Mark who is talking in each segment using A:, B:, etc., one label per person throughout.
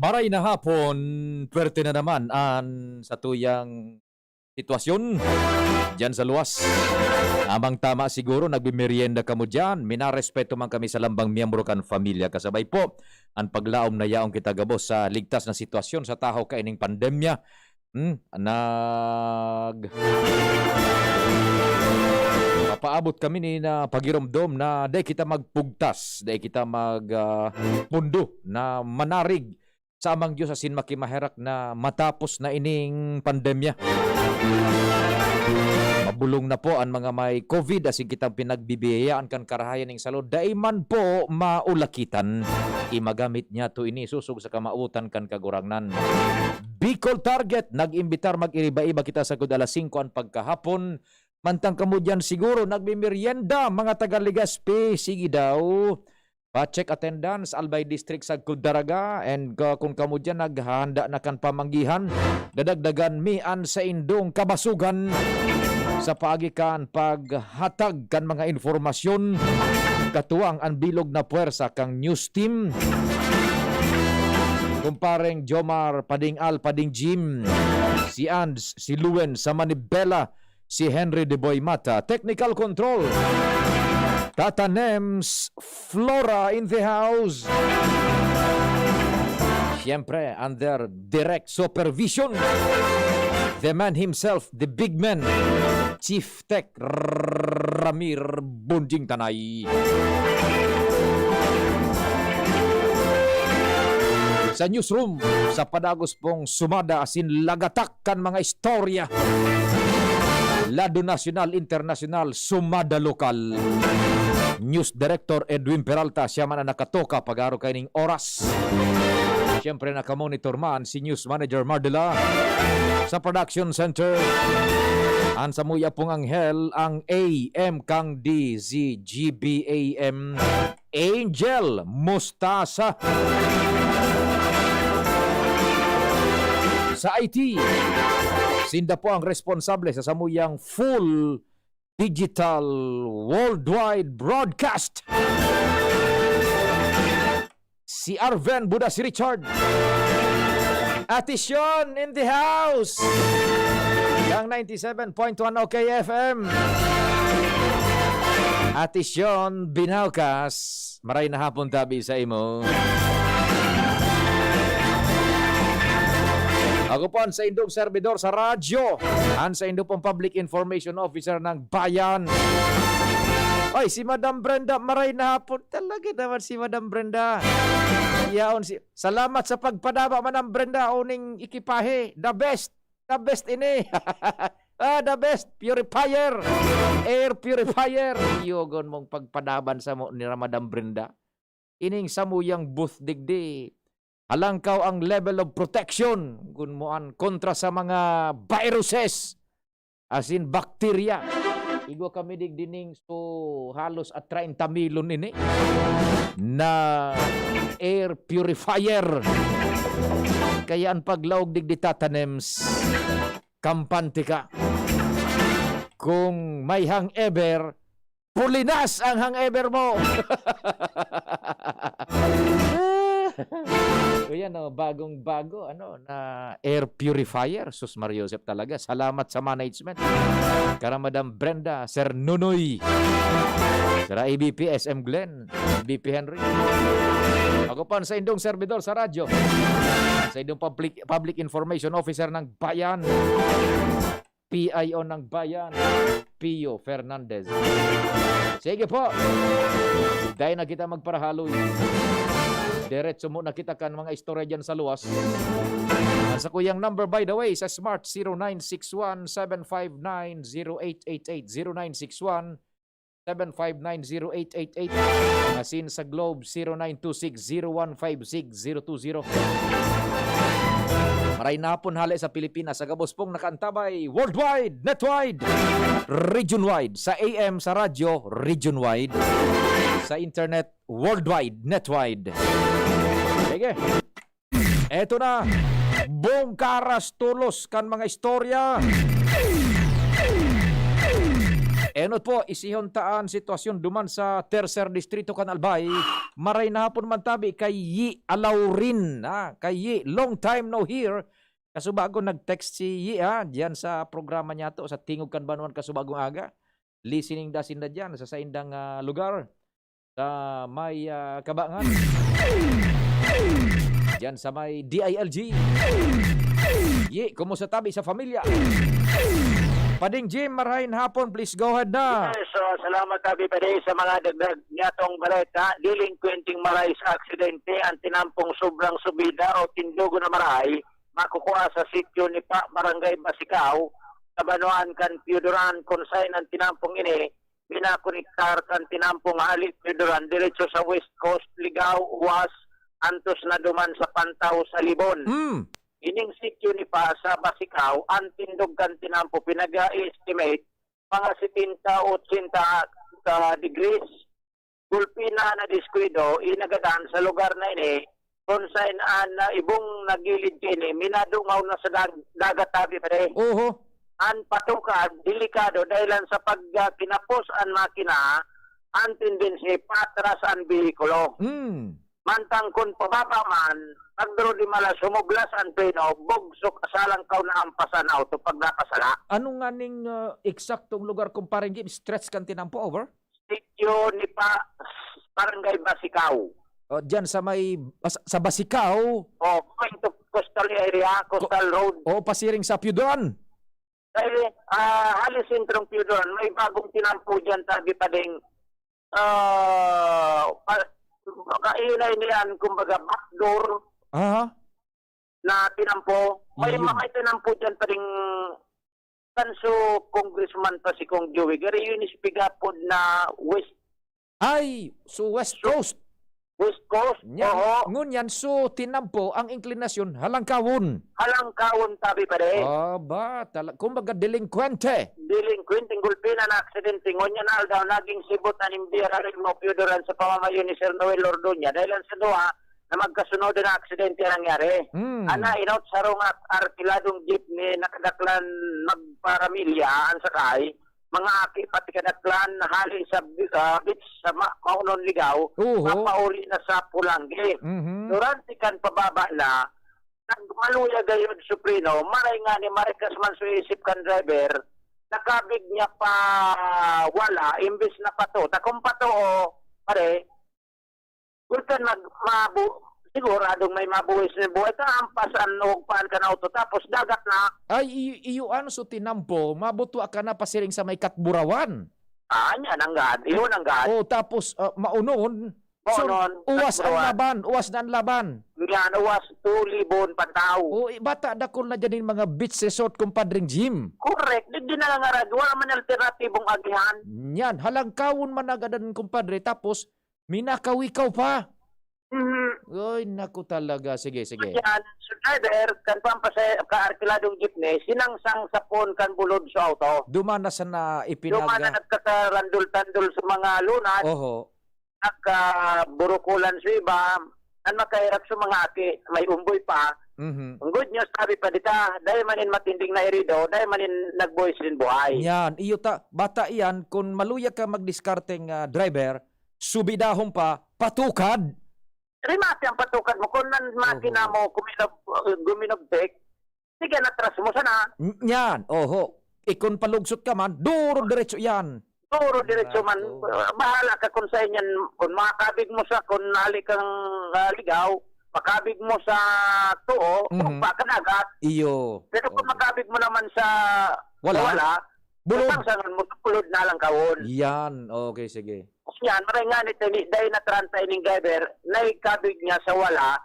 A: Maray na hapon, pwerte na naman ang sa tuyang sitwasyon dyan sa luwas. Amang tama siguro, nagbimerienda kamo dyan. Minarespeto man kami sa lambang miyembro kan familia. Kasabay po, ang paglaom na yaong kita gabos sa ligtas na sitwasyon sa taho kaining pandemya. Papaabot kami ni na pagiromdom na day kita magpugtas, day kita magpundo na manarig sa amang Diyos asin makimaherak na matapos na ining pandemya. Mabulong na po ang mga may COVID asin kitang pinagbibiyayaan kan karahayan ng salud. Daiman po maulakitan. Imagamit niya to ini susog sa kamautan kan kagurangnan. Bicol Target, nag-imbitar mag-iriba-iba kita sa alas 5 ang pagkahapon. Mantang kamo dyan siguro nagmimerienda mga taga-Legazpi. Sige daw. Pa-check attendance, Albay District sa Kudaraga. And kung kamo dyan naghahanda na kan pamanggihan, dadagdagan mian sa indong kabasugan sa paagikan paghatag kan mga informasyon. Katuwang ang bilog na puwersa kang news team. Kumpareng Jomar, Pading Al, Pading Jim, si Ands, si Luen, sa Manibela, si Henry de Boy Mata. Technical control, Tata Nems, Flora in the house. Siyempre, under direct supervision, the man himself, the big man, Chief Tech Ramir Bunjing Tanay. Sa newsroom, sa padagos pong sumada asin lagatak kan mga istorya. Lado nasyonal, internasyonal, sumada lokal. News Director Edwin Peralta, siya man ang nakatoka pag-aro kaining oras. Siyempre nakamonitor man si News Manager Mardela. Sa Production Center, ang samuya pong anghel, ang AM kang DZGBAM Angel Mustasa. Sa IT, sinda po ang responsable sa samuyang full digital worldwide broadcast. Si Arven Buda, si Richard. Ate Sean in the house. Yang 97.1 OKFM. Ate Sean Binaukas. Maray na hapon tabi sa imo. Ako po ang sa indong servidor sa radyo. Ang sa indong pong public information officer ng bayan. Ay, si Madam Brenda, maray na hapon. Talaga naman si Madam Brenda. Yaon salamat sa pagpadaba, Madam Brenda. Uning ikipahe. The best. The best ini. The best. Purifier. Air purifier. Yogon mong pagpadaban sa mo ni Madam Brenda. Ining samuyang booth digdi. Alangkaw ang level of protection kunmuan kontra sa mga viruses asin bakterya. Igo kami digdining so halos at 30 milyon ini na air purifier. Kaya ang paglaog digdi tatanems kampante ka. Kung may hangover, pulinas ang hangover mo. So yan, bagong-bago na air purifier. Sus Mario Joseph talaga. Salamat sa management. Kara Madam Brenda, Sir Nunoy, Sir ABP, SM Glenn, BP Henry. Ako pa sa indong servidor sa radyo. Sa indong public information officer ng bayan. PIO ng bayan, Pio Fernandez. Sige po. Dahil na kita magparahaloy. Diretso mo nakita kan mga istorya dyan sa luwas. Sa kuyang number by the way, sa Smart 0961-759-0888. 0961-759-0888. Asin sa Globe 0926-0156-020. Maray na hapon hali sa Pilipinas. Sa gabos pong nakaantabay worldwide, netwide, region-wide. Sa AM, sa radyo, region-wide. Sa internet, worldwide, netwide. Sige. Eto na. Buong karas tulos kan mga istorya. Enot po, isihontaan sitwasyon duman sa Tercer Distrito kan Albay. Maray na hapon man tabi kay Yi Alaurin. Kay Yi, long time no hear. Kasubago nag-text si Yi diyan sa programa niya to sa Tingog kan Banuan kasubagong aga. Listening dasin na diyan sa saindang lugar sa may Kabangan. Diyan sa may DILG. Yi, kumusta tabi sa pamilya? Pading Jim, marahin hapon, please go ahead na.
B: So, salamat tabi pa rin sa mga dagdag niyatong balita. Delinquenting maray sa aksidente, ang tinampong sobrang subida o tindugo na maray, makukuha sa sityo ni Barangay Basikao, Kabanuan kan Piuduran, konsayn ang tinampong ini, pinakonektar kan tinampong Halik Piuduran, diretso sa West Coast, Ligao, Uwas, antos na duman sa Pantaw sa Libon. Ining sityo ni sa Basikao, ang tindog kan tinampo, pinag-estimate, mga 70 o 80 degrees. Gulpina na diskuido, inagadan sa lugar na ini, kung saan ibong nagilid kini, minadungaw na sa dagat tabi pa rin. Ang patukad, delikado, dahilan sa pagkinapos ang makina, ang tendency, patras ang bihikulo. Mantang kung pababa man, pagdaro di mala sumuglas ang peno, bugsok asalang kaw na ampasan auto pag nakasala.
A: Ano nga ning eksaktong lugar kung parang stretch kan tinampo over?
B: Sityo ni Barangay Basikao.
A: Diyan sa may, sa Basikao?
B: Going to coastal area, coastal road.
A: Pasiring sa Piuduran?
B: Dahil halos sentrong Piuduran, may bagong tinampo dyan tabi pa ding kainay niyan, kumbaga, backdoor na tinampo. May mga tinampo dyan pa rin kanso congressman pa si Kong Joey. Gari yun ispigapod na West.
A: So West Coast.
B: West Coast? Oo.
A: Ngunyan, so tinampo ang inklinasyon halangkawon.
B: Halangkawon tabi pa rin.
A: Kumbaga delinquente.
B: Delinquente, gulpina na aksidente. Ngunyan daw, naging sibot na nimbira rin mo Piuduran sa pamamayo ni Sir Noel Ordoña. Dahil sa doha, na magkasunod na aksidente nangyari. Inaut sa rong arkiladong jeepney nakadaklan magparamilya ang sakay. Mga aki pati kadaklan hali sa beach sa Maunon Ligaw, mapauli na sa Pulanggi. Durante kan pababa na, nagmaluya gayod Suprino, maray nga ni Maricas man so isip kan driver, nakabig niya pa wala, imbis na pato. Takong pato pare, kulkan siguradong may mabuhis na buhay ka, ampasan o paan ka na auto, tapos dagat na.
A: Iyo ano so tinampo, mabuto ka na pasiring sa may Katburawan.
B: Yan ang gad, yun ang gad.
A: Tapos maunon, uwas na ang laban.
B: Yan, uwas, 2,000 pataw.
A: Bata dakol na dyan yung mga beach resort kumpadring gym.
B: Correct, di na lang arad, wala man alternatibong agihan.
A: Yan, halangkawon man agadan kumpadre, tapos minakawikaw pa. Oy, naku talaga. Sige.
B: Yan, so driver, kan pampasay ka-arkiladong jeepney, sinangsang sapon kan bulod sa auto.
A: Dumana sa na ipinaga.
B: Dumana nagkakarandul-tandul sa mga lunat. Nagkaburukulan sa iba. Ang makahirap sa mga aki, may umboy pa. Ang good news, sabi pa dita, dahil manin matinding na irido, dahil manin nagboys din buhay.
A: Yan, bata iyan, kung maluya ka magdiskarteng driver, subidahon pa, patukad.
B: Rimati ang patukan mo. Kung makina mo guminobtek, sige natras mo sana.
A: Yan, Ikon palugsot ka man, duro diretso yan.
B: Duro diretso man. Bahala ka kung sa inyan. Kung makakabig mo sa, kung nali kang ligaw, makabig mo sa tuo, kung baka nagat.
A: Iyo.
B: Pero kung makabig mo naman sa wala,
A: bulod.
B: Kapangsangan mo, tulod na lang kawon.
A: Yan, okay, sige.
B: Yan, maray nga nito, dahil natranta ining driver, naikabig niya sa wala,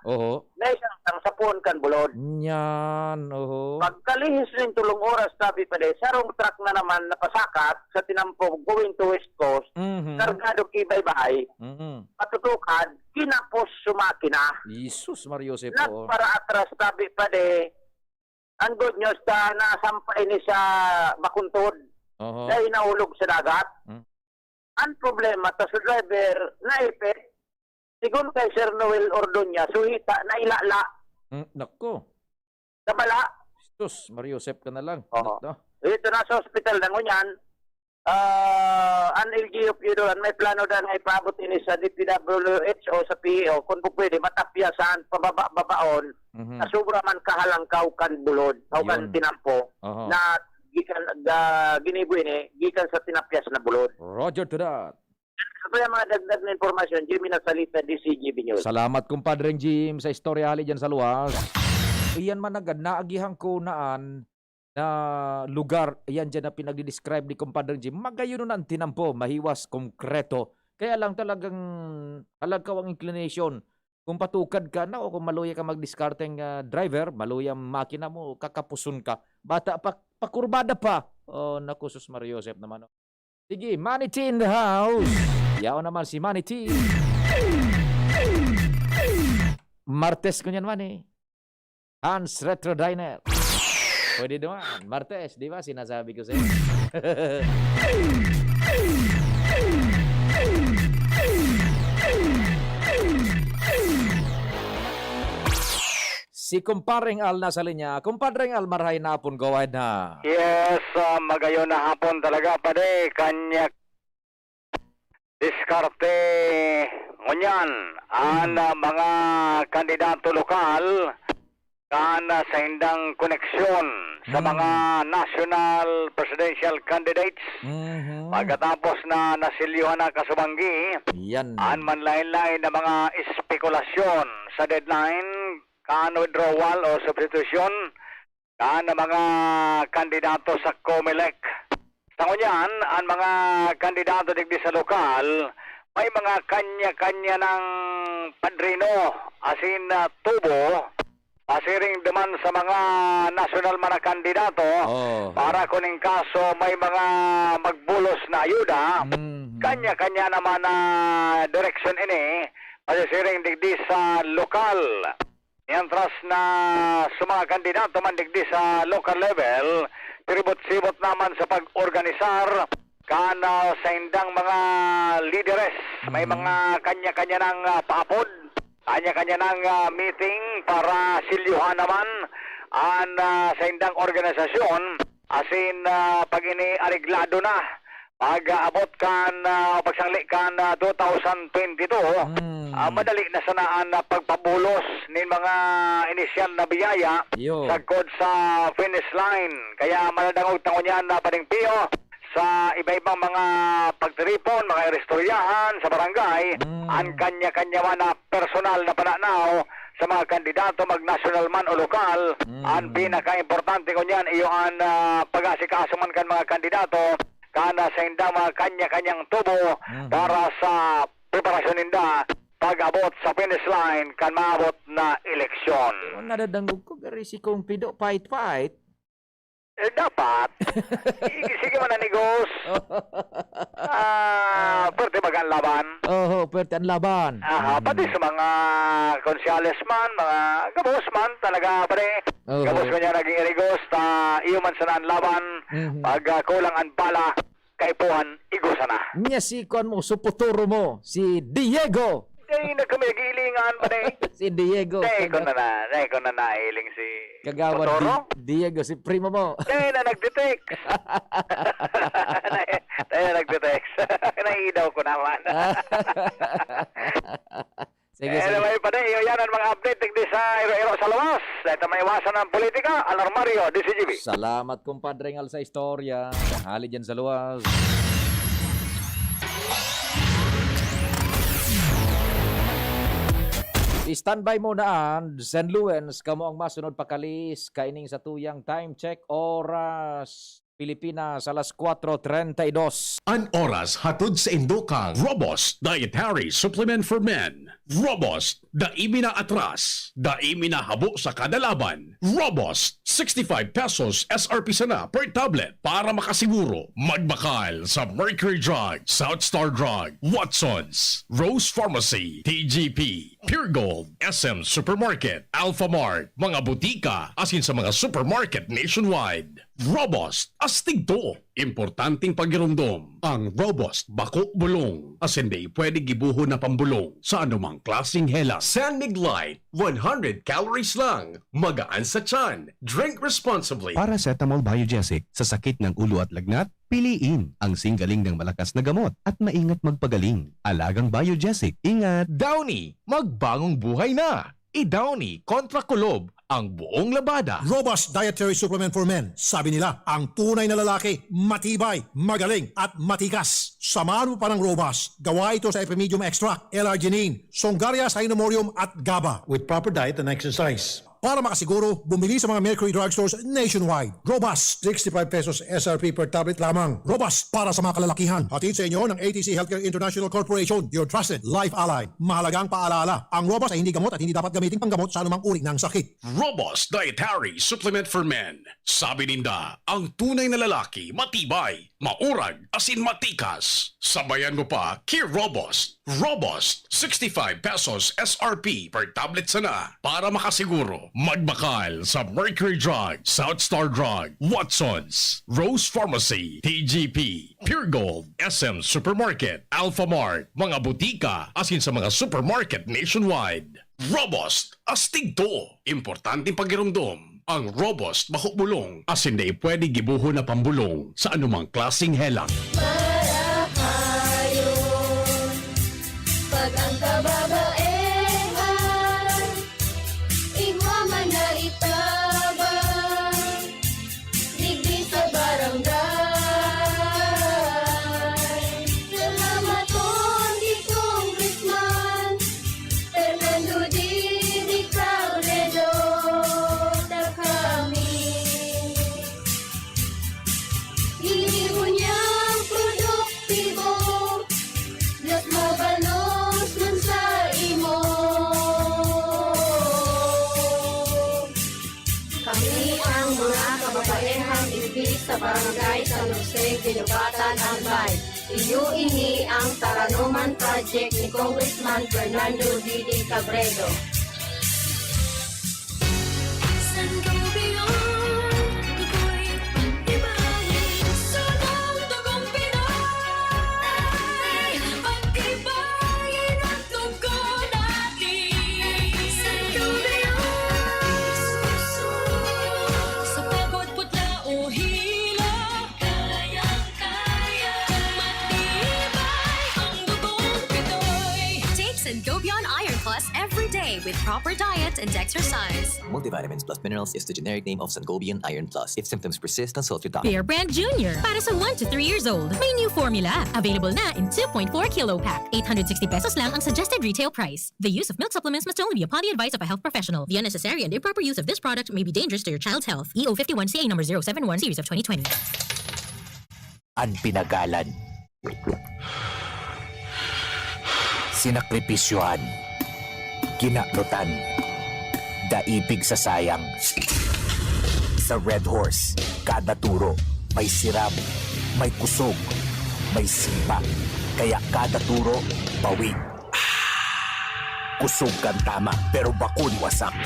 B: naisang sapon kan bulod.
A: Yan,
B: Pagkalihis rin tulong oras, sabi pa de, sarong truck na naman napasakat sa tinampog going to West Coast, kargado kibay-bay, patutukad, kinapos sumakina.
A: Jesus Mariosep.
B: Para atras, sabi pa de, ang good news na nasampay ni sa Bakuntod, dahil naulog sa dagat. Ang problema, sa driver, naipit, sigun kay Sir Noel Ordoña, suhita, nailala.
A: Nako.
B: Sabala.
A: Jesus, Mariosep ka na lang.
B: Ito na sa hospital na ngunyan, Ang LGU Pudon, may plano na nga ipaabot ini sa DPWH o sa PEO kung po pwede matapyasan pababa-babaon
A: Mhm.
B: na sobra man kahalangkaw kan bulod o kan
A: Yun.
B: tinampo
A: Oho.
B: na gikan ginibo ini gikan sa tinapyas na bulod.
A: Roger to that.
B: Sa yung mga dagdag na informasyon, Jimmy Nasalita, DCGB News.
A: Salamat kumpadreng Jim sa istorya hali dyan sa luwas. Iyan man agad naagihan ko naan na lugar, iyan dyan na pinagdi-describe ni kumpadreng Jim. Magayon ang tinampo, mahiwas, konkreto. Kaya lang talagang halagaw ang inclination. Kung patukad ka na o kung maluya ka mag-discarding driver, maluya ang makina mo, kakapusun ka. Bata pa, pakurbada pa. Oh, naku, sus Mario Joseph naman. Sige, Manny T in the house. Yaw naman si Manny T. Martes ko niyan, Manny. Hans Retro Diner. Pwede naman. Martes, di ba? Sinasabi ko sa'yo. Si Kumparing Al nasa linya. Kumparing Al, marhay na hapon. Go ahead na.
C: Yes, magayon na hapon talaga pare, kanya diskarte ngunyan ang mga kandidato lokal kan sa hindang koneksyon sa mga national presidential candidates
A: Mhm.
C: pagkatapos na nasilyuhan na kasubanggi
A: Yan.
C: an manlain-lain na mga espekulasyon sa deadline kan withdrawal o substitution kan mga kandidato sa COMELEC. Sa ngunyan, ang mga kandidato digdi sa lokal, may mga kanya-kanya ng padrino, asin tubo, asiring duman sa mga national mga kandidato,
A: Oh.
C: para kuning kaso may mga magbulos na ayuda,
A: Mhm.
C: kanya-kanya naman na direksyon ini, asiring digdi sa lokal. Mientras na sa mga kandidato man digdi sa local level, sibot-sibot naman sa pag-organisar kana sa indang mga leaders. May mga kanya-kanya ng paapod, kanya-kanya ng meeting para silyuhan naman ang sa indang organisasyon asin pag ini-ariglado na pag-abot kan pagsangli kan 2022 madali na sanaan na pagpabulos nin mga inisyal na biyaya
A: Yo.
C: sagkod sa finish line. Kaya maladangog tango niyan na pading piyo sa iba-ibang mga pagtiripon, mga restoryahan sa barangay, ang kanya-kanya man na personal na pananaw sa mga kandidato, mag-national man o lokal. Ang pinaka-importante ko niyan, iyo ang pag-asikaso man kan mga kandidato, kana sa inda mga kanya-kanyang tubo para sa preparasyon ninda pag-abot sa finish line kan maabot na eleksyon.
A: Kung nadadangog ko, gari si kong pido, fight.
C: Dapat. Sige man na negos. Pwede magang laban.
A: Oh, pwerte ang laban.
C: Pati sa mga konsyales man, mga gabos man, talaga pare.
A: Oo.
C: Gabos ko niya naging irigos, iyo man sana ang laban.
A: Mhm.
C: Pag kulang ang bala, kaipuhan, igusa na.
A: Nya si kon mo, suputuro mo, si Diego.
C: Ay, nagkamigilingan pare.
A: Si Diego.
C: Dahil ko na nailing si
A: Kagawa
C: Totoro.
A: Diego, si primo mo.
C: Dahil na nagdetext. Dahil na nagdetext. Naiidaw ko naman.
A: Sige, sige.
C: Anyway, pa yan ang mga update digdi sa iro-iro sa luwas. Dahil may iwasan ng politika, Alarmario, DCGB.
A: Salamat kumpadre ngal sa istorya. Hali dyan sa luwas. I-standby mo na St. Louis, kamo ang masunod pakalis, kaining sa tuyang time check, oras, Pilipinas, alas 4:32.
D: An oras hatod sa Indokang Robust Dietary Supplement for Men. Robust, daimi na atras, daimi na habo sa kada laban. Robust, 65 pesos SRP sana per tablet para makasiguro. Magbakal sa Mercury Drug, South Star Drug, Watsons, Rose Pharmacy, TGP, Pure Gold, SM Supermarket, Alpha Mart, mga butika, asin sa mga supermarket nationwide. Robust, astig to. importanteng pagirumdom. Ang Robust Bako Bulong. As hindi pwede gibuho na pambulong sa anumang klaseng helang.
E: San Mig Light, 100 calories lang. Magaan sa tiyan. Drink responsibly.
F: Paracetamol Biogesic sa sakit ng ulo at lagnat, piliin ang singgaling ng malakas na gamot at maingat magpagaling. Alagang Biogesic, ingat!
G: Downy, magbagong buhay na! I-Downy kontra kulob ang buong labada.
H: Robust Dietary Supplement for Men. Sabi nila, ang tunay na lalaki, matibay, magaling, at matikas. Samahan mo pa ng Robust. Gawa ito sa Epimedium Extract, L-arginine, Songaria Cynomorium at GABA. With proper diet and exercise. Para makasiguro, bumili sa mga Mercury drugstores nationwide. Robust, 65 pesos SRP per tablet lamang. Robust para sa mga kalalakihan. Hatid sa inyo ng ATC Healthcare International Corporation, your trusted life ally. Mahalagang paalala, ang Robust ay hindi gamot at hindi dapat gamitin panggamot sa anumang uri ng sakit.
D: Robust Dietary Supplement for Men. Sabi ninda, ang tunay na lalaki matibay, maurag, asin matikas. Sabayan mo pa, Key Robust. Robust, 65 pesos SRP per tablet sana. Para makasiguro, magbakal sa Mercury Drug, South Star Drug, Watsons, Rose Pharmacy, TGP, Pure Gold, SM Supermarket, Alpha Mart, mga butika, asin sa mga supermarket nationwide. Robust, astig to. Importanteng pagirumdom. Ang Robust Bakubulong, as hindi pwede gibuho na pambulong sa anumang klaseng helang.
I: Marahayon, pag ang kababaehan, igwaman na itabang, digdi sa barangay. Salamat po di Congressman Fernando D. Cabredo na kami. Inibo niyang produktibo, Diyos mabalos man sa imo. Kami ang mga kababaehang ibig sa barangay San Jose, Ginugatan, Albay. Iyo ini ang Taranuman Project ni Congressman Fernando D. Cabredo.
J: Sangobion Iron Plus every day with proper diet and exercise.
K: Multivitamins plus minerals is the generic name of Sangobion Iron Plus. If symptoms persist, consult your doctor.
J: Bear Brand Jr. Para sa 1 to 3 years old. May new formula. Available na in 2.4 kilo pack. 860 pesos lang ang suggested retail price. The use of milk supplements must only be upon the advice of a health professional. The unnecessary and improper use of this product may be dangerous to your child's health. EO51 CA number 071 series of 2020.
L: Ang pinagalan, sinakripisyohan, kinaklutan, daipig sa sayang. Sa Red Horse, kada turo, may siram, may kusog, may sipa. Kaya kada turo, bawi. Kusog kang tama, pero bakun wasak.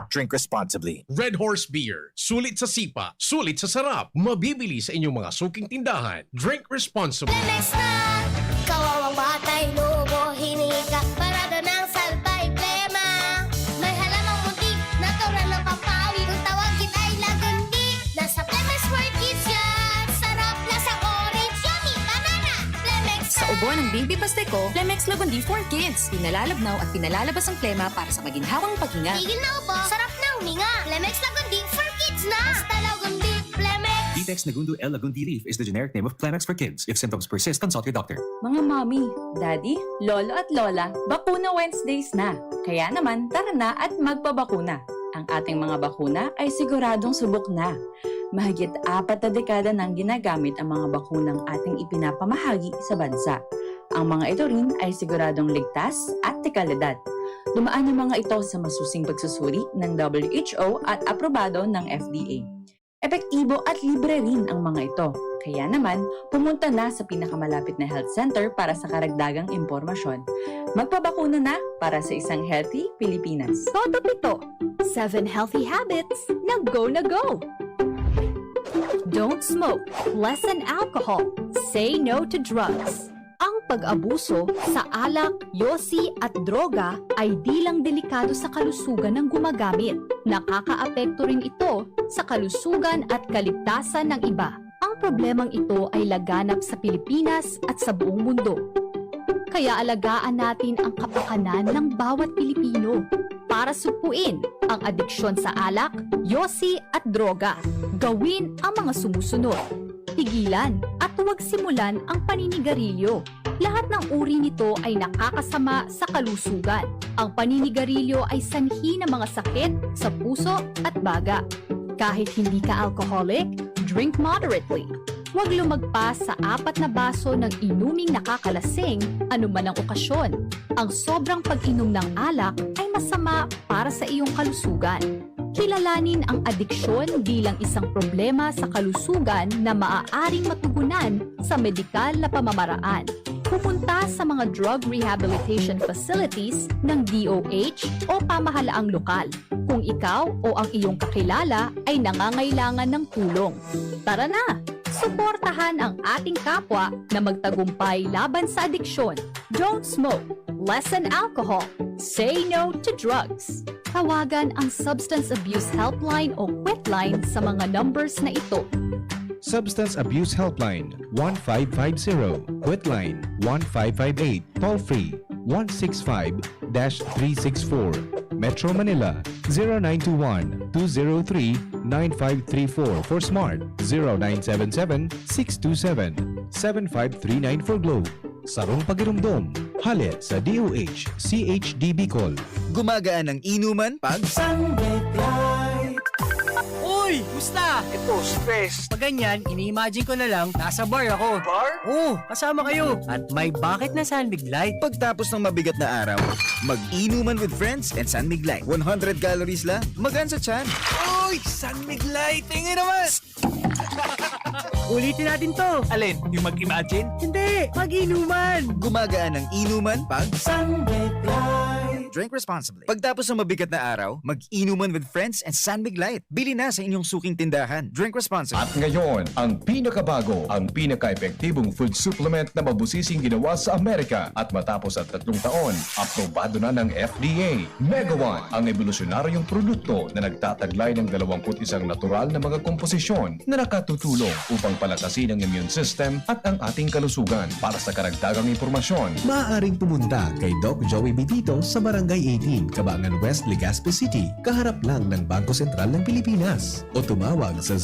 L: Drink responsibly.
D: Red Horse Beer. Sulit sa sipa, sulit sa sarap. Mabibili sa inyong mga suking tindahan. Drink responsibly.
I: Lemex na! Kawawang batay, lubo, hinika, parada ng salbay, plema. May halamang muntik, natural ng papawi, kung tawagin ay lagandi. Nasa Lemex for Kids yan, sarap lasang orange, yummy, banana. Lemex na!
J: Sa ubo ng baby pasteko, Lemex Lagundi for Kids. Pinalalabnaw at pinalalabas ang plema para sa maginhawang paghinga.
I: Tigil na ubo, sarap na huminga. Lemex Lagundi for Kids na! Basta Lagundi, Lemex.
K: Detex Nagundo L. Lagundi Leaf is the generic name of Plemex for kids. If symptoms persist, consult your doctor.
M: Mga mommy, daddy, lolo at lola, bakuna Wednesdays na. Kaya naman, tara na at magpabakuna. Ang ating mga bakuna ay siguradong subok na. Mahigit 4 na dekada nang ginagamit ang mga bakunang ating ipinapamahagi sa bansa. Ang mga ito rin ay siguradong ligtas at dekalidad. Dumaan ang mga ito sa masusing pagsusuri ng WHO at aprobado ng FDA. Epektibo at libre rin ang mga ito. Kaya naman, pumunta na sa pinakamalapit na health center para sa karagdagang impormasyon. Magpabakuna na para sa isang healthy Pilipinas.
J: Toto Pito, 7 healthy habits na go na go. Don't smoke, lessen alcohol, say no to drugs. Ang pag-abuso sa alak, yosi at droga ay di lang delikado sa kalusugan ng gumagamit. Nakakaapekto rin ito sa kalusugan at kaligtasan ng iba. Ang problemang ito ay laganap sa Pilipinas at sa buong mundo. Kaya alagaan natin ang kapakanan ng bawat Pilipino para supuin ang adiksyon sa alak, yosi at droga. Gawin ang mga sumusunod. Pigilan at huwag simulan ang paninigarilyo. Lahat ng uri nito ay nakakasama sa kalusugan. Ang paninigarilyo ay sanhi ng mga sakit sa puso at baga. Kahit hindi ka alcoholic, drink moderately. Huwag lumagpas sa 4 na baso ng inuming nakakalasing anuman ang okasyon. Ang sobrang pag-inom ng alak ay masama para sa iyong kalusugan. Kilalanin ang adiksyon bilang isang problema sa kalusugan na maaaring matugunan sa medikal na pamamaraan. Pumunta sa mga drug rehabilitation facilities ng DOH o pamahalaang lokal kung ikaw o ang iyong kakilala ay nangangailangan ng tulong. Tara na! Suportahan ang ating kapwa na magtagumpay laban sa adiksyon. Don't smoke, lessen alcohol, say no to drugs. Tawagan ang Substance Abuse Helpline o Quitline sa mga numbers na ito.
F: Substance Abuse Helpline 1550, Quitline 1558, toll free 165-364. Metro Manila 0921-203-9534 for Smart, 0977-627-7539 for Globe. Sarong Pagirumdom, hali sa DOH, CHDB Call.
L: Gumagaan ang inuman pag
N: Uy! Musta? Ito, stress. Pag ganyan, ini-imagine ko na lang, nasa bar ako. Bar? Oo, kasama kayo. At may bucket na Sunbig Light.
L: Pagtapos ng mabigat na araw, mag-inuman with friends and Sunmig Light. 100 calories lang, magaan sa tiyan.
N: Uy! Sunbig Light! Tingin naman! Ulitin natin to. Alin? Yung mag-imagine? Hindi! Mag-inuman!
L: Gumagaan ang inuman pag Sunmig Light. Drink responsibly. Pagtapos ng mabigat na araw, mag-inuman with friends and Sunmig Light. Bili na sa inyong suking tindahan. Drink responsibly.
O: At ngayon, ang pinakabago, ang pinaka-epektibong food supplement na mabusising ginawa sa Amerika at matapos at 3 taon, aprobado na ng FDA. Mega One, ang evolusyonaryong produkto na nagtataglay ng 21 natural na mga komposisyon na nakatutulong upang palakasin ang immune system at ang ating kalusugan. Para sa karagdagang impormasyon,
F: Maaaring pumunta kay Doc Joey Bitito sa Barangay 18, Cabangan West, Legazpi City, kaharap lang ng Bangko Sentral ng Pilipinas. O tumawag sa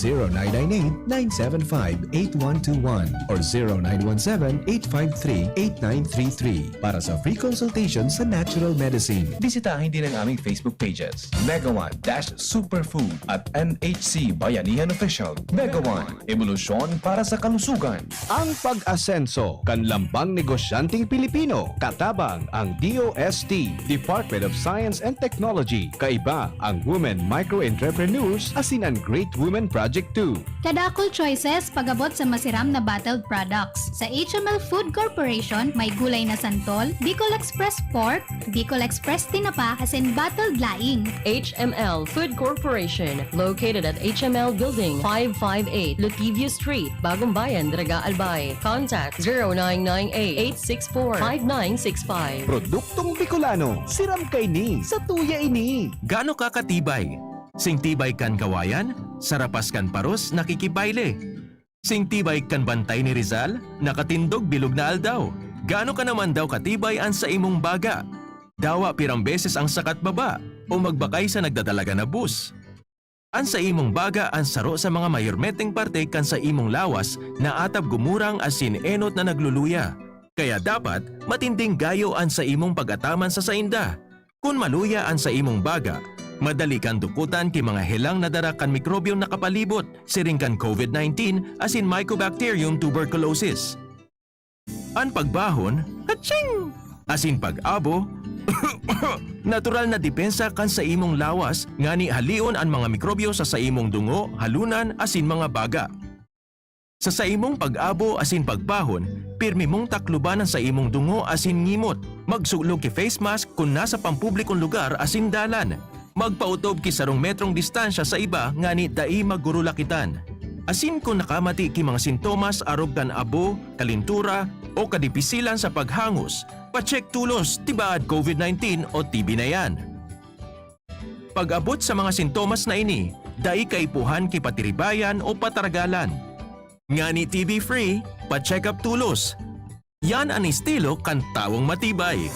F: 0998-975-8121 or 0917-853-8933 para sa free consultation sa natural medicine.
O: bisitahin din ang aming Facebook pages, Mega One Superfood at NHC Bayanihan Official. Mega One, evolusyon para sa kalusugan.
F: Ang pag-asenso, kanlambang negosyanteng Pilipino, katabang ang DOST, Department of Science and Technology, kaiba ang Women Micro-Entrepreneurs, asin ang Great Women Project 2.
I: Kadakol choices pagabot sa masiram na bottled products. Sa HML Food Corporation, may gulay na santol, Bicol Express Pork, Bicol Express Tinapa, asin bottled laing.
J: HML Food Corporation, located at HML Building 558, Lutivio Street, Bagong Bayan, Daraga, Albay. Contact 0998-864-5965.
F: Produktong Bicolano, siram kay ni, sa tuya ini.
P: Gaano ka katibay? Sing tibay kan kawayan, sarapas kan paros, nakikibayle. Sing tibay kan bantay ni Rizal, nakatindog bilog na aldaw. Gaano ka naman daw katibay an sa imong baga? Dawa pirang beses ang sakat baba o magbakay sa nagdadalaga na bus. An sa imong baga ang saro sa mga mayormeteng parte kan sa imong lawas na atab gumurang asin enot na nagluluya. Kaya dapat matinding gayo an sa imong pag-ataman sa sainda. Kung maluya an sa imong baga, madali kan dukutan ki mga helang nadara kan mikrobyong nakapalibot, siring kan COVID-19 asin Mycobacterium tuberculosis. An pagbahon, hatching! Asin pag-abo, natural na depensa kan sa imong lawas ngani halion ang mga mikrobyo sa imong dungo, halunan asin mga baga. Sa imong pag-abo asin pagpahon, pirmi mong taklubanan sa imong dungo asin ngimot. Magsulog ki face mask kung nasa pampublikong lugar asin dalan. Magpautob ki sarong metrong distansya sa iba nga ni dai magurulakitan. Asin kung nakamati ki mga sintomas arog kan abo, kalintura o kadipisilan sa paghangos, pacheck tulos tibaad COVID-19 o TB na yan. Pag-abot sa mga sintomas na ini, dai kaipuhan ki patiribayan o pataragalan. Nga ni TB-free, pa-check up tulos. Yan ang estilo kan tawong matibay.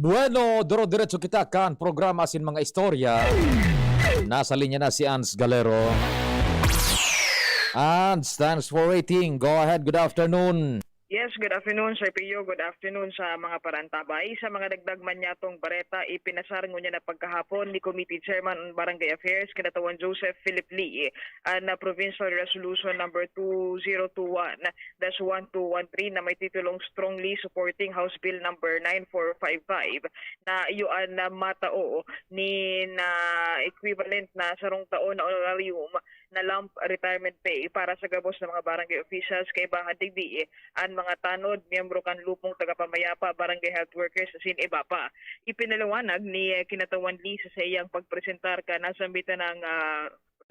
A: Bueno, duro-diretso kita kan programa asin mga istorya. Nasa linya na si Ans Galero. Ans, thanks for waiting. Go ahead, good afternoon.
Q: Yes, good afternoon, Sir Pio. Good afternoon sa mga parantabay. Sa mga dagdag man yatong bareta, ipinasar ngunya na pagkahapon ni Committee Chairman on Barangay Affairs, kinatawan Joseph Philip Lee, ang Provincial Resolution number 2021-1213 na may titulong Strongly Supporting House Bill number 9455 na iyuan na matao ni na equivalent na sarong taon na honorarium na lump retirement pay para sa gabos ng mga barangay officials kay bahad digdi ang mga tanod, miyembro kan lupong tagapamayapa, barangay health workers asin iba pa. Ipinaliwanag ni kinatawan Lee sa iyang pagpresentar ka nasa sambitan ng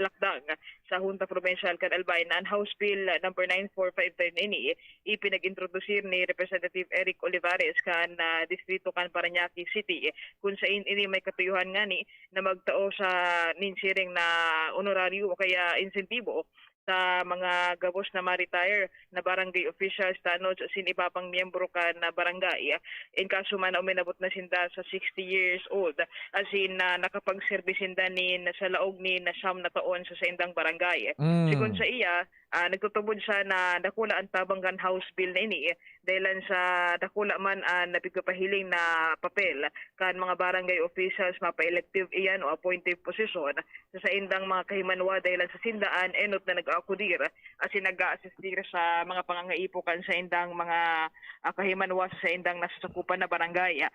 Q: lakdang sa Junta Provincial kan Albay na ang House Bill number 9455 ini ipinag-introdusir ni Representative Eric Olivares kan distrito kan Parañaque City kung saan ini may katuyuhan nga ni na magtao sa ninsiring na honoraryo o kaya insentibo sa mga gabos na ma-retire na barangay officials tanod sin iba pang miyembro ka na barangay in kaso man uminabot na sinda sa 60 years old asin na nakapagserbisinda ni sa laog ni na siyam na taon sa indang barangay. Sigon sa iya, nagtutubod siya na dakula ang tabanggan House Bill na ini dahil sa dakula man napigpahiling na papel kan mga barangay officials mapa-elective iyan o appointive position sa indang mga kahimanwa dahil sa sindaan enot na nag-akudir asin nag-assistir sa mga pangangaipukan sa indang mga kahimanwa sa indang nasasakupan na barangay.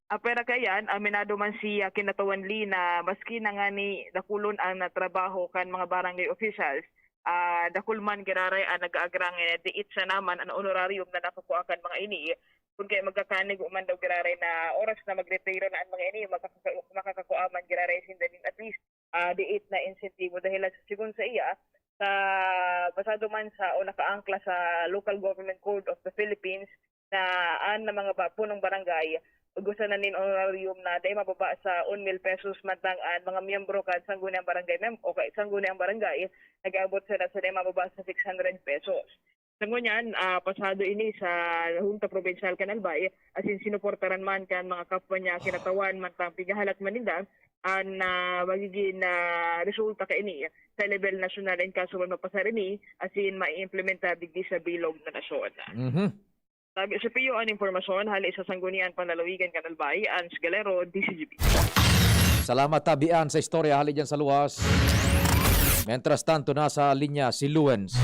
Q: Pero kayan, aminado man si kinatawan Lee na maski na nga ni dakulon ang natrabaho kan mga barangay officials, dakulman giraray ang nag-aagrang diit sa naman ang honorarium na nakukuha kan mga ini. Kung kayo magkakanig uman daw giraray na oras na mag-retiro na ang mga ini, makakakuha man giraray sindanin at least diit na insentibo dahil sa sigun sa iya, sa basado man sa o nakaangkla sa Local Government Code of the Philippines na ang mga punong barangay gusto na nin honorarium na dahil mababa sa 1,000 pesos mantang mga miyembro kan sangguniang barangay okay, sangguniang barangay nag-abot sa dahil mababa sa 600 pesos. Sangunyan, pasado ini sa Junta Provincial kan Albay asin sinuportaran man kan mga kapwa niya kinatawan mantang pigahalat maninda ang magiging resulta ka ini sa level national in kaso man mapasar ini asin ma-implementa digdi sa bilog na nasyon. Sabi sa Pio ang informasyon, hali sa sanggunian panlalawigan kan Albay, Ans Galero, DCGP.
A: Salamat tabian sa istorya, hali dyan sa luwas. Mientras tanto, nasa linya si Luens.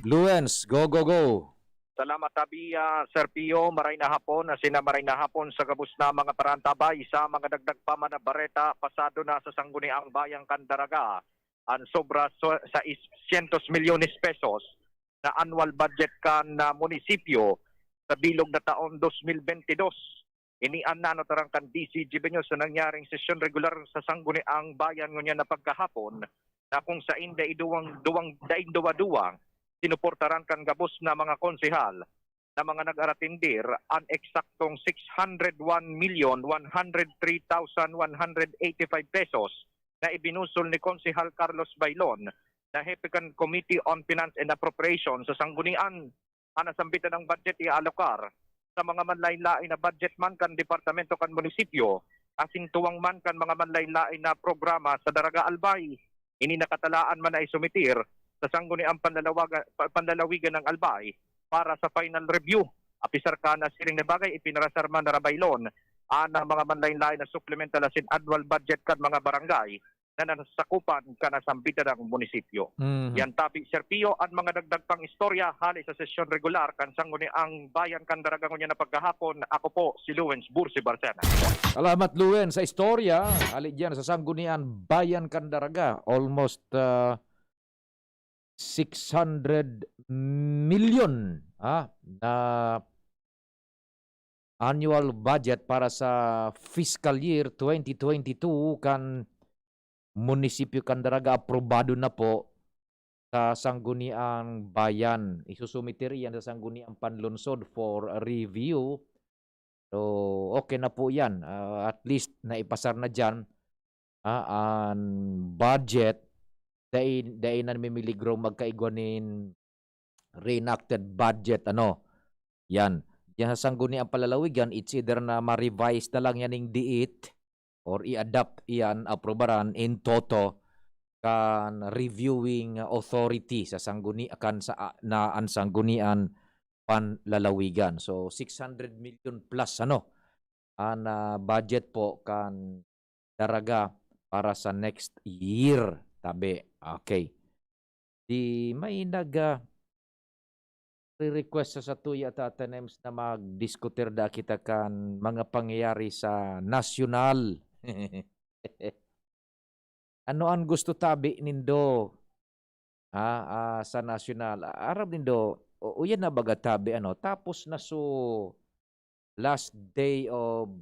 A: Luens, go, go, go.
R: Salamat tabi, Sir Pio, maray na hapon, maray na hapon sa gabos na mga parantabay sa mga dagdag pa man na bareta, pasado na sa sangguniang bayang Candaraga, ang sobra sa 100 milyones pesos na annual budget kan na munisipyo sa bilog na taon 2022. Inian na notarang kan DCGB nyo sa nangyaring sesyon regular sa sangguniang bayan ngunya na pagkahapon na kung sa inda duwang sinuportaran kan gabos na mga konsehal na mga nag-aratindir ang eksaktong 601,103,185 pesos na ibinusol ni Konsehal Carlos Bailon na Hepecan Committee on Finance and Appropriation sa sanggunian anasambitan ng budget ialokar sa mga manlain-lain na budget man kan departamento kan munisipyo asin tuwang man kan mga manlain-lain na programa sa Daraga Albay. Ini nakatalaan man ay sumitir sa sangguniang panlalawigan ng Albay para sa final review. Apisar ka na siring na bagay ipinarasar man na Rabaylon ang mga manlain-lain na supplemental asin annual budget kan mga barangay na nasakupan kanasambita ng munisipyo. Yan tabi Sir Pio ang mga dagdag pang istorya hali sa sesyon regular kan sangguniang bayan kan Daragangon niya na pagkahapon. Ako po si Lewens Bursi Barcena.
A: Salamat, Luen, sa istorya. Hali dyan sa sanggunian Bayan Candaraga. Almost 600 million na annual budget para sa fiscal year 2022 kan munisipyo Candaraga. Aprobado na po sa sangguniang bayan. Isusumiter yan sa sangguniang panlunsod for review. So, okay na po yan. At least naipasar na dyan ang budget dahil na mimiligro magkaigwanin reenacted budget. Yan. Yan sa sangguniang palalawigan, it's either na ma-revise na lang yan ng diit or i-adapt iyan, aprobaran in toto kan reviewing authority sa sanggunian na ang sanggunian panlalawigan. So 600 million plus ang budget po kan Daraga para sa next year. Tabi. Okay. Di may request sa tuya tatanems na mag-diskutir da kita kan mga pangyayari sa nasyonal. Ano ang gusto tabi nindo sa nasyonal? Arab nindo, uyan na baga tabi tapos na so last day of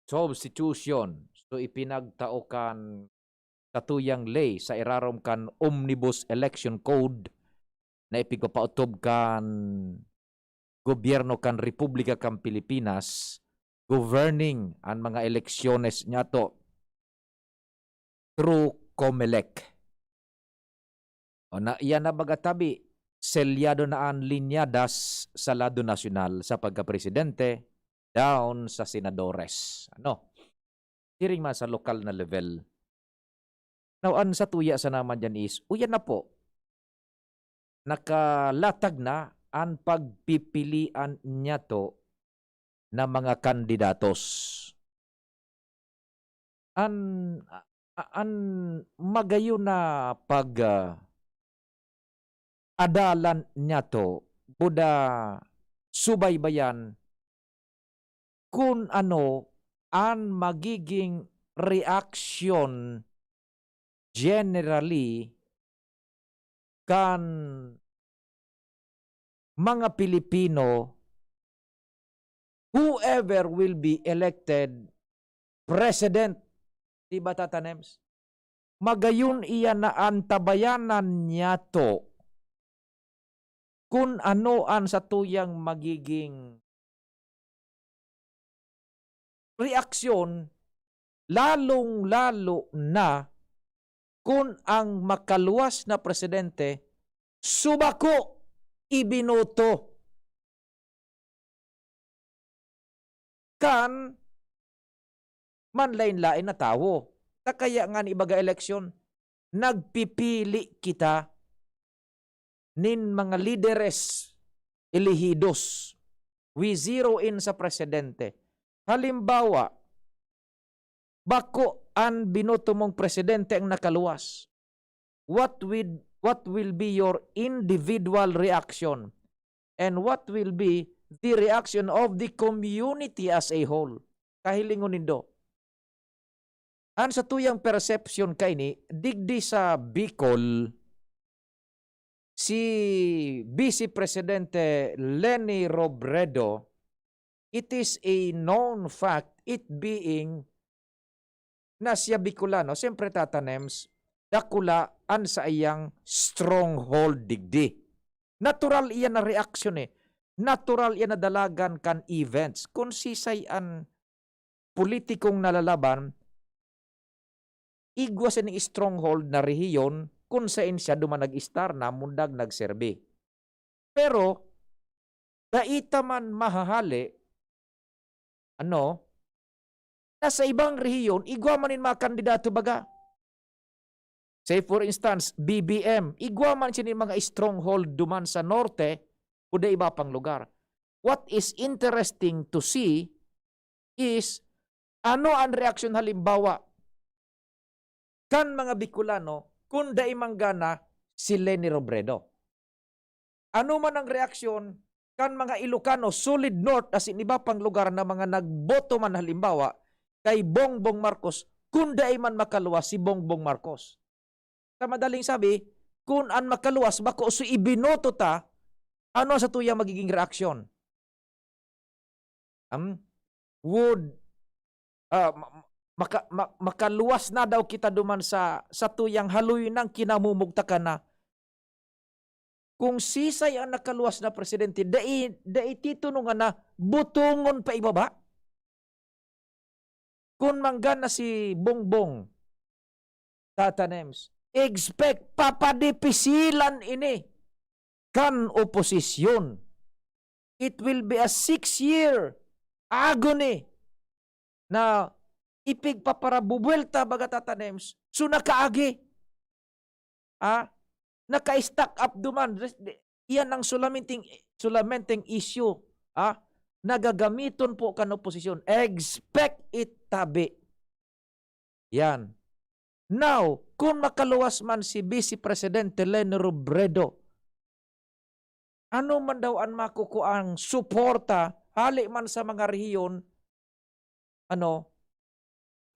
A: substitution. So ipinagtao kan katuyang lay sa irarom kan Omnibus Election Code na ipigpapautob kan gobyerno kan Republika kan Pilipinas governing ang mga eleksyones niya to through COMELEC. Iyan na bagatabi, selyado na ang linyadas sa lado nasyonal sa pagka-presidente down sa senadores. Hiring man sa lokal na level. Now, ang sa tuya sa naman dyan is, uyan na po, nakalatag na ang pagpipilian niya to na mga kandidatos. Ang magayo na adalan niya to, buda subaybayan kung ano ang magiging reaction generally kan mga Pilipino whoever will be elected president. Diba tatanems? Magayon iyan na antabayanan niya to kung ano ang sa tuyang magiging reaksyon, lalong-lalo na kung ang makaluwas na presidente subako ibinoto kan manlain-lain na tao. Kaya nga ni ibaga eleksyon, nagpipili kita nin mga lideres elehidos. We zero in sa presidente. Halimbawa, bako ang binoto mong presidente ang nakaluwas. What will be your individual reaction? And what will be the reaction of the community as a whole? Kahilingon nindo. Ang sa tuyang perception kay ni, digdi sa Bicol, si Vice Presidente Leni Robredo, it is a known fact, it being na siya Bicolano, siyempre tatanems, dakula an sa iyang stronghold digdi. Natural iyan na reaksyon Natural iyan na dalagan kan events. Kung sisay an politikong nalalaban, igwas ni stronghold na rehiyon kung saan siya duman nag-star na mundag nagserbi. Pero, daita man mahahali, nasa ibang rehiyon, igwa manin mga kandidato baga. Say for instance, BBM, igwa man siya mga stronghold duman sa norte o da iba pang lugar. What is interesting to see is ano ang reaksyon halimbawa kan mga Bicolano kung dai manggana si Leni Robredo. Ano man ang reaksyon kan mga Ilocano, solid north as in iba pang lugar na mga nagboto man halimbawa kay Bongbong Marcos kung dai man makaluwas si Bongbong Marcos. Sa madaling sabi, kung an makaluwas bako so ibinoto ta, ano sa tuya magiging reaksyon? Makaluwas na daw kita duman sa tuyang haluy ng kinamumugta ka na. Kung sisay ang nakaluwas na presidente, dai titunungan na butungon pa ibaba. Kung manggana si Bongbong, Tatanems, expect papadipisilan ini kan oposisyon. It will be a 6-year agony na ipigpaparabubuelta baga Tatanems. So nakaagi. Naka-stack up duman. Iyan ang sulamenting issue. Nagagamiton po kan oposisyon. Expect it tabi. Yan. Now, kung makaluwas man si Vice Presidente Leni Robredo, ano man daw ang makukuang suporta hali man sa mga rehiyon,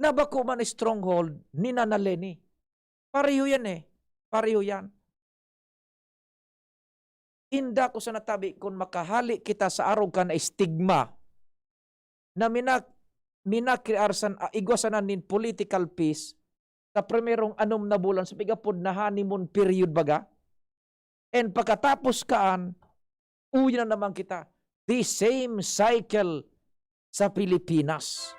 A: nabako man stronghold ni Nana Leni. Pareho yan Pareho yan. Inda ko sa natabi kung makahali kita sa araw ka na stigma na minakriarsan igwasanan nin political peace sa primerong 6 na bulan sa pigapod na honeymoon period baga. And pagkatapos kaan, uwi na naman kita. The same cycle sa Pilipinas.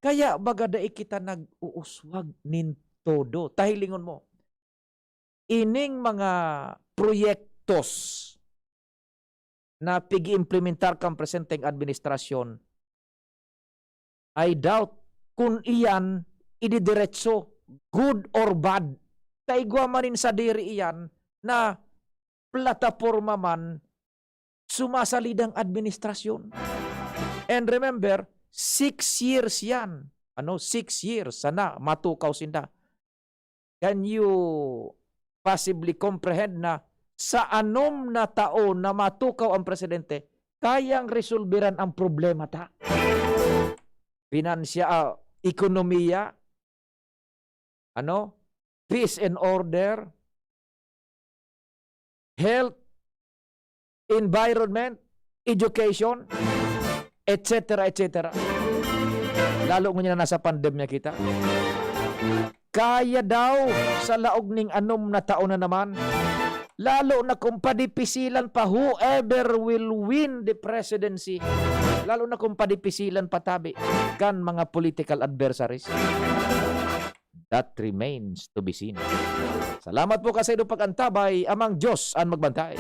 A: Kaya baga daig kita nag-uuswag nin todo. Tahilingon mo. Ining mga proyektos na pigi-implementar kang presenteng administrasyon, I doubt kung iyan ididiretso, good or bad. Taigwa manin sa diri iyan na plataforma man sumasalidang administrasyon. And remember, 6 years yan. 6 years. Sana matukaw sinda. Can you possibly comprehend na sa 6 na taon na matukaw ang presidente, kayang resolveran ang problema ta? Finansya, ekonomiya, peace and order, health, environment, education, etc. etc. Lalo mo na nasa pandemya kita. Kaya daw sa laog ning 6 na taon na naman. Lalo na kung padipisilan pa whoever will win the presidency. Lalo na kung padipisilan patabi kan mga political adversaries. That remains to be seen. Salamat po kasi do pag-antabay, amang Diyos ang magbantay.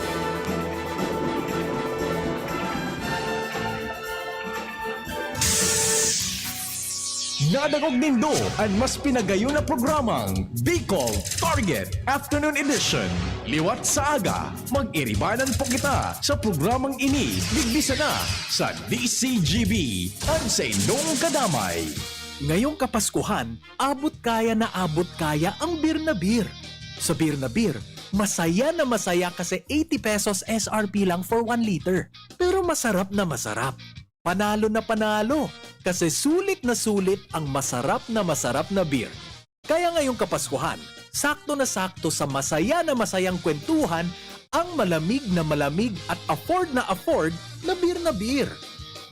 F: Nadagog nindo ang mas pinagayon na programang Bicol Target Afternoon Edition. Liwat sa aga, mag-iribanan po kita sa programang ini. Bigbisa na sa DCGB. Ansay nung kadamay.
S: Ngayong Kapaskuhan, abot kaya ang beer na beer. Sa beer na beer, masaya na masaya kasi 80 pesos SRP lang for 1 liter. Pero masarap na masarap. Panalo na panalo kasi sulit na sulit ang masarap na beer. Kaya ngayong Kapaskuhan, sakto na sakto sa masaya na masayang kwentuhan ang malamig na malamig at afford na beer na beer.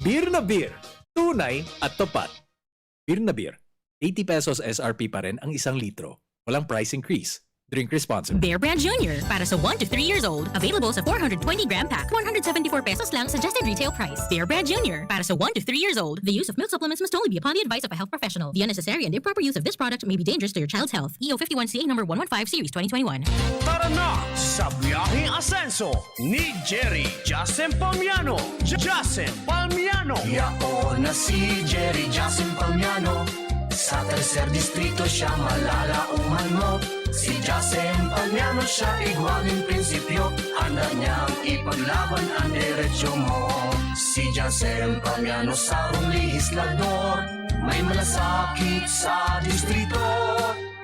S: Beer na beer, tunay at tapat. Beer na beer, 80 pesos SRP pa rin ang 1 litro. Walang price increase. Drink responsibly.
J: Bear Brand Junior para sa 1 to 3 years old. Available sa 420-gram pack. 174 pesos lang suggested retail price. Bear Brand Junior para sa 1 to 3 years old. The use of milk supplements must only be upon the advice of a health professional. The unnecessary and improper use of this product may be dangerous to your child's health. EO 51CA number 115 series 2021.
T: Tara na sa biyaheng asenso ni Jerry Justin Palmiano. Justin Palmiano.
U: Yao na si Jerry Justin Palmiano. Sa tercer distrito siya malalauman mo. Si Justin Palmiano siya igualing prinsipyo. Handa niyang ipaglaban ang diretsyo mo. Si Justin Palmiano sa legislador. May malasakit sa distrito,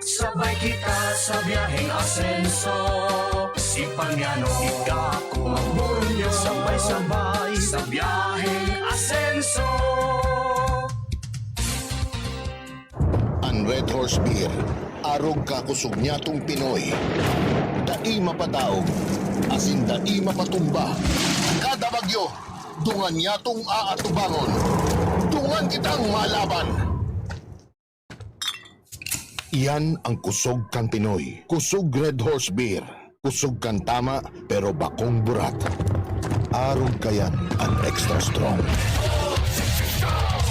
U: sabay kita sa biyaheng asenso. Si Palmiano, Ikako, Magburnyo, sabay-sabay sa biyaheng asenso.
B: Ang Red Horse Beer, arog kakusog niya tong Pinoy. Dai mapadaog, asin dai mapatumba. Kada bagyo, dungan niya tong aatubangon. Dungan kitang malaban. Iyan ang kusog kang Pinoy. Kusog Red Horse Beer. Kusog kang tama pero bakong burat. Arog kayan ang extra strong.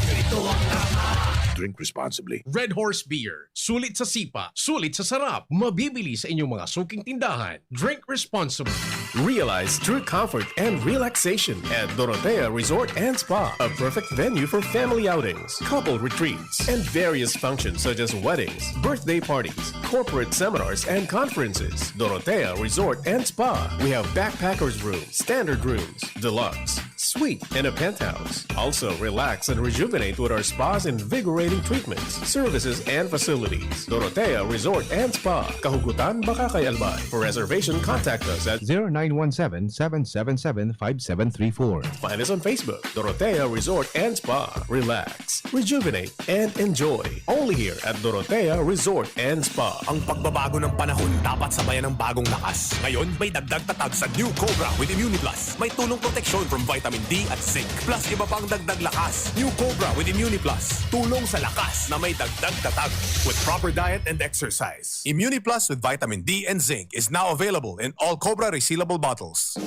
U: Ito ang tama.
B: Drink responsibly.
D: Red Horse Beer. Sulit sa sipa, sulit sa sarap. Mabibili sa inyong mga suking tindahan. Drink responsibly.
V: Realize true comfort and relaxation at Dorotea Resort and Spa, a perfect venue for family outings, couple retreats, and various functions such as weddings, birthday parties, corporate seminars, and conferences. Dorotea Resort and Spa. We have backpackers rooms, standard rooms, deluxe, suite, and a penthouse. Also, relax and rejuvenate with our spas and invigorating treatments, services, and facilities. Dorotea Resort and Spa, Kahugutan, Bakakay, Albay. For reservation, contact us at
F: 0917-777-5734.
V: Find us on Facebook, Dorotea Resort and Spa. Relax, rejuvenate, and enjoy. Only here at Dorotea Resort and Spa.
T: Ang pagbabago ng panahon dapat sabayan ng bagong lakas. Ngayon, may dagdag tatag sa New Cobra with ImmuniPlus. May tulong proteksyon from vitamin D at zinc. Plus, iba pang dagdag lakas. New Cobra with ImmuniPlus. Tulong sa lakas na may dagdag tatag with proper diet and exercise. ImmuniPlus with vitamin D and zinc is now available in all Cobra resealable bottles.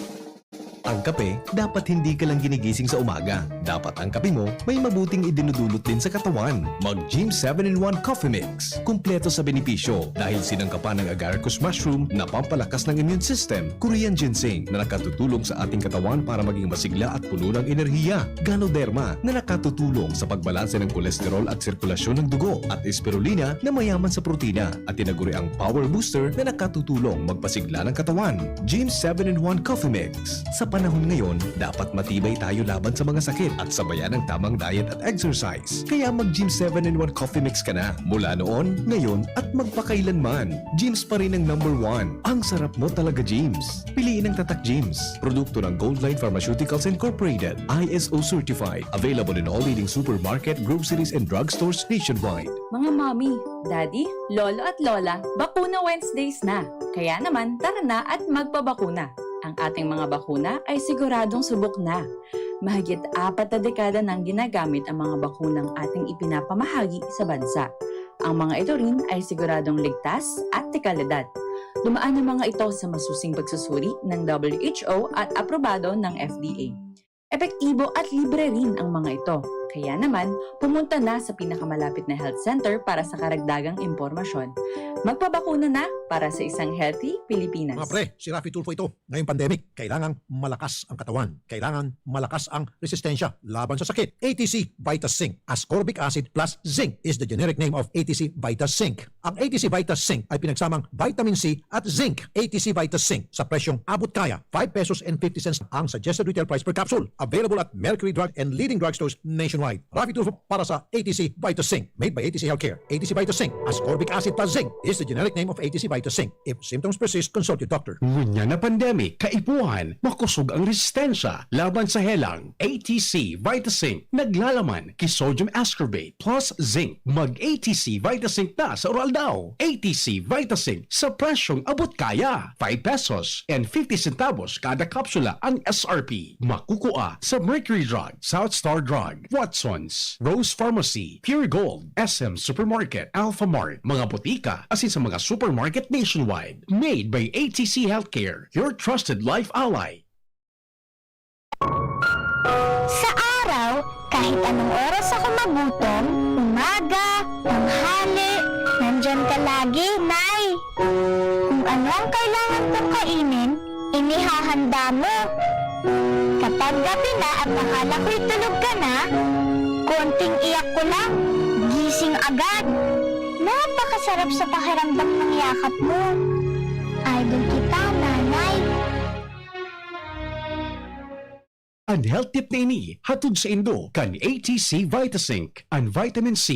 F: Ang kape, dapat hindi ka lang ginigising sa umaga. Dapat ang kape mo may mabuting idinudulot din sa katawan. Mag-Gym 7-in-1 Coffee Mix. Kumpleto sa benepisyo dahil sinangkapan ng agaricus mushroom na pampalakas ng immune system, Korean ginseng na nakatutulong sa ating katawan para maging masigla at puno ng enerhiya, Ganoderma na nakatutulong sa pagbalanse ng kolesterol at sirkulasyon ng dugo, at Spirulina na mayaman sa protina, at tinaguri ang Power Booster na nakatutulong magpasigla ng katawan. Gym 7-in-1 Coffee Mix. Sa panahon ngayon, dapat matibay tayo laban sa mga sakit at sabayan ng tamang diet at exercise. Kaya mag-Gym 7-in-1 Coffee Mix ka na. Mula noon, ngayon, at magpakailanman. Gyms pa rin ang #1. Ang sarap mo talaga, Gyms. Piliin ang Tatak Gyms. Produkto ng Goldline Pharmaceuticals Incorporated. ISO certified. Available in all leading supermarket, groceries, and drugstores nationwide.
M: Mga mommy, daddy, lolo at lola, bakuna Wednesdays na. Kaya naman, tara na at magpabakuna. Ang ating mga bakuna ay siguradong subok na. Mahigit 4 na dekada nang ginagamit ang mga bakunang ating ipinapamahagi sa bansa. Ang mga ito rin ay siguradong ligtas at de kalidad. Dumaan ang mga ito sa masusing pagsusuri ng WHO at aprobado ng FDA. Epektibo at libre rin ang mga ito. Kaya naman, pumunta na sa pinakamalapit na health center para sa karagdagang impormasyon. Magpabakuna na para sa isang healthy Pilipinas.
H: Mga pre, si Rafi Tulfo ito. Ngayong pandemic, kailangang malakas ang katawan. Kailangan malakas ang resistensya laban sa sakit. ATC Vitas Zinc. Ascorbic acid plus zinc is the generic name of ATC Vitas Zinc. Ang ATC Vitas Zinc ay pinagsamang vitamin C at zinc. ATC Vitas Zinc sa presyong abot kaya, 5 pesos and 50 cents ang suggested retail price per capsule. Available at Mercury Drug and leading drugstores nationwide. Rafi Tulfo para sa ATC Vitas Zinc. Made by ATC Healthcare. ATC Vitas Zinc. Ascorbic acid plus zinc is the generic name of ATC Vitas Zinc. If symptoms persist, consult your doctor.
D: Ngunya na pandemic, kaipuhan, makusog ang resistensya laban sa helang. ATC Vitazinc naglalaman kay sodium ascorbate plus zinc. Mag-ATC Vitazinc na sa oral daw. ATC Vitazinc sa presyong abot kaya. 5 pesos and 50 centavos kada kapsula ang SRP. Makukuha sa Mercury Drug, South Star Drug, Watsons, Rose Pharmacy, Pure Gold, SM Supermarket, Alpha Mart, mga botika, asin sa mga supermarket nationwide. Made by ATC Healthcare, your trusted life ally.
I: Sa araw, kahit anong oras ako magutom, umaga, tanghali, nandyan ka lagi, Nay. Kung ano ang kailangan kong kainin, inihahanda mo. Kapag gabi na at akala ko'y tulog ka na, konting iyak ko lang, gising agad. Napakasarap sa pakiramdam ng yakap mo. Idol kita, Nanay.
D: Ang health tip na ini hatod sa Indo kan ATC Vitasync, ang vitamin C